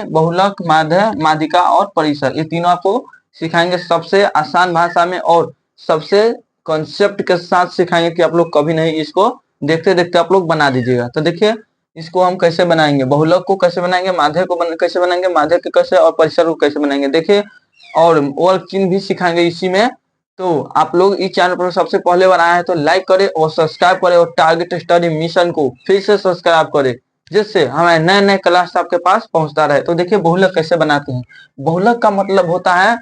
बहुलक, माध्य, माध्यिका और परिसर, ये तीनों आपको सिखाएंगे सबसे आसान भाषा में और सबसे कॉन्सेप्ट के साथ सिखाएंगे कि आप लोग कभी नहीं इसको देखते देखते आप लोग बना दीजिएगा। तो देखिए इसको हम कैसे बनाएंगे, बहुलक को कैसे बनाएंगे, माध्य को कैसे बनाएंगे, माध्य के कैसे, और परिसर को कैसे बनाएंगे। देखिए और वर्ग चिन्ह भी सिखाएंगे इसी में। तो आप लोग इस चैनल पर सबसे पहले बार आए हैं तो लाइक करें और सब्सक्राइब करें और टारगेट स्टडी मिशन को फिर से सब्सक्राइब करें, जिससे हमारे नए नए क्लास आपके पास पहुंचता रहे। तो देखिए बहुलक कैसे बनाते हैं। बहुलक का मतलब होता है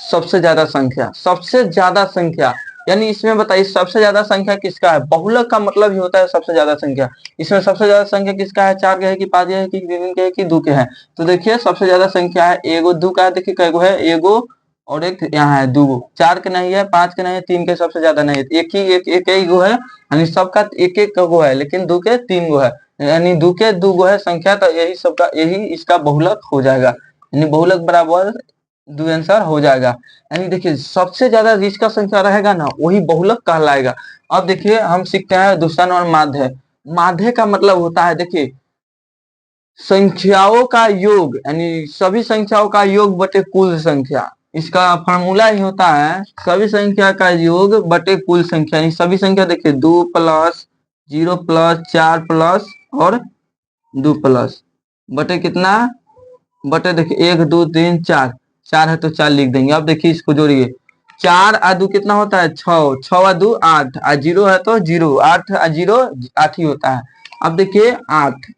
सबसे ज्यादा संख्या, सबसे ज्यादा संख्या। यानी इसमें बताइए सबसे ज्यादा संख्या किसका है। बहुलक का मतलब ही होता है सबसे ज्यादा संख्या। इसमें सबसे ज्यादा संख्या किसका है, 4 के है कि 5 के है कि 3 के है कि 2 के है। तो देखिए सबसे ज्यादा संख्या है एगो 2 का है। देखिए कैगो है, एगो और एक यहाँ है 2 गो। 4 के नहीं है, 5 के नहीं है, 3 के सबसे ज्यादा नहीं है, एक ही गो है। यानी सबका एक एक गो है, लेकिन 2 के 3 गो है, यानी 2 के 2 गो है संख्या। तो यही सबका यही इसका बहुलक हो जाएगा, यानी बहुलक बराबर 2 आंसर हो जाएगा। यानी देखिए सबसे ज्यादा जिसका संख्या रहेगा ना वही बहुलक कहलाएगा। अब देखिए हम सीखते हैं दूसरा नंबर माध्य। माध्य का मतलब होता है देखिए संख्याओं का योग, यानी सभी संख्याओं का योग बटे कुल संख्या। इसका फॉर्मूला ही होता है सभी संख्या का योग बटे कुल संख्या। यानी सभी संख्या देखिए 2 प्लस 0 प्लस 4 प्लस और 2 प्लस बटे कितना, बटे देखिए 1 2 3 4, 4 है तो 4 लिख देंगे। अब देखिए इसको जोड़िए, 4 आ 2 कितना होता है 6, 6 आ 2 8, आ 0 है तो 0, 8 आ 0 8 ही होता है। अब देखिए 8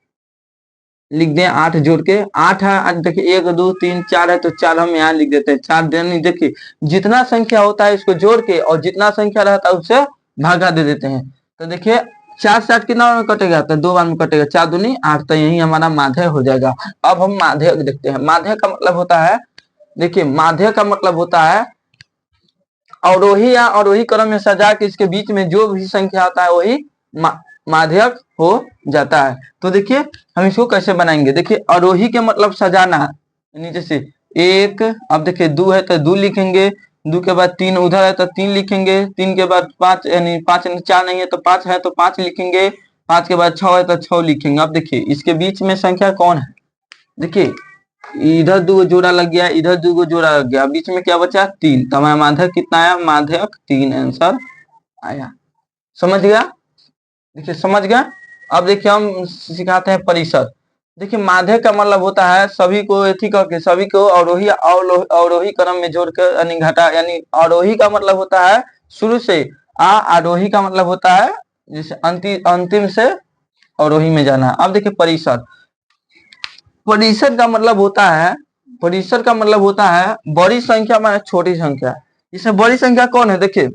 लिख दें, 8 जोड़ के 8 है। देखिए 1 2 3 4 है तो 4 हम यहाँ लिख देते हैं 4 देने। देखिए जितना संख्या होता है इसको जोड़ के और जितना संख्या रहता है उससे भागा दे देते हैं। तो देखिए 4 से 8 कितना बार में कटेगा, तो 2 बार में कटेगा, 4 दूनी 8, तो यही हमारा माध्य हो जाएगा। अब हम माध्य देखते हैं। माध्य का मतलब होता है देखिए माध्य का मतलब होता है अवरोही या अवरोही क्रम में सजा के इसके बीच में जो भी संख्या आता है वही माध्यक हो जाता है। तो देखिए हम इसको कैसे बनाएंगे। देखिए अवरोही के मतलब सजाना, नीचे से 1, अब देखिए 2 है तो 2 लिखेंगे, 2 के बाद 3 उधर है तो 3 लिखेंगे, 3 के बाद 5 यानी 5 4 नहीं है तो 5 है तो 5 लिखेंगे, 5 के बाद 6 है तो 6 लिखेंगे। अब देखिए इसके बीच में संख्या कौन है, देखिए इधर 2 जोड़ा लग गया, इधर 2 जोड़ा लग गया, बीच में क्या बचा 3, तो हमारा माध्यक कितना आया, माध्यक 3 आंसर आया। समझ गया, देखिए समझ गया। अब देखिए हम सिखाते हैं परिसर। देखिए माध्य का मतलब होता है सभी को एथी करके सभी को अवरोही क्रम में जोड़कर यानी घटा, यानी अवरोही का मतलब होता है शुरू से, आरोही का मतलब होता है जैसे अंतिम से अवरोही में जाना। अब देखिए परिसर, परिसर का मतलब होता है, परिसर का मतलब होता है बड़ी संख्या माने छोटी संख्या। इसमें बड़ी संख्या कौन है, देखिए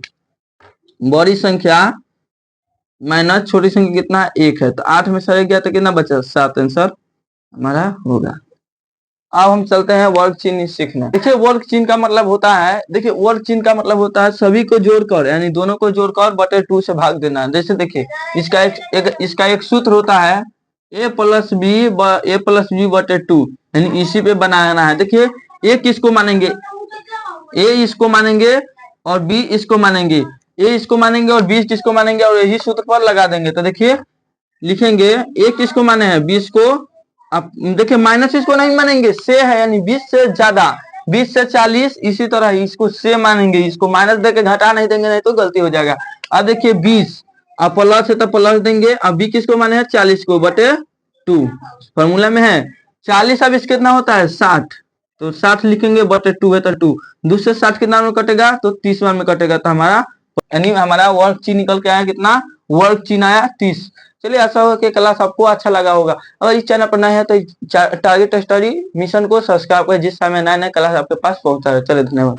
बड़ी संख्या माइनस छोटी संख्या कितना है 1 है, तो 8 में से गया तो कितना बचा 7, आंसर हमारा होगा। अब हम चलते हैं वर्ग चिन्ह सीखने। देखिए वर्ग चिन्ह का मतलब होता है, देखिए वर्ग चिन्ह का मतलब होता है सभी को जोड़कर यानी दोनों को जोड़कर बटे 2 से भाग देना। जैसे देखिए इसका एक सूत्र होता है a प्लस बी बटे 2, यानी इसी पे बनाना है। देखिए a किसको मानेंगे, a इसको मानेंगे और b इसको मानेंगे, a इसको मानेंगे और b किसको मानेंगे, और यही सूत्र पर लगा देंगे। तो देखिए लिखेंगे a किसको माने हैं 20 को, अब देखिए माइनस इसको नहीं मानेंगे, से है यानी 20 से ज्यादा, 20 से 40, इसी तरह इसको से मानेंगे, इसको माइनस देके घटा नहीं देंगे, नहीं तो गलती हो जाएगा। अब देखिए 20 अब प्लस है तो प्लस देंगे, अब बी किसको माने हैं 40 को बटे 2, फॉर्मूला में है 40, अब इसके कितना होता है 60, तो 60 लिखेंगे बटे 2 है तो 2, 2 से 60 कितना में कटेगा तो 30 बार में कटेगा, तो हमारा यानी हमारा वर्ग चिन्ह निकल के आया कितना, वर्ग चिन्ह आया 30। चलिए आशा हो कि क्लास आपको अच्छा लगा होगा। अगर इस चैनल पर नए हैं तो टारगेट स्टडी मिशन को सब्सक्राइब करें, जिस समय नए नए क्लास आपके पास पहुंचा है। चलिए धन्यवाद।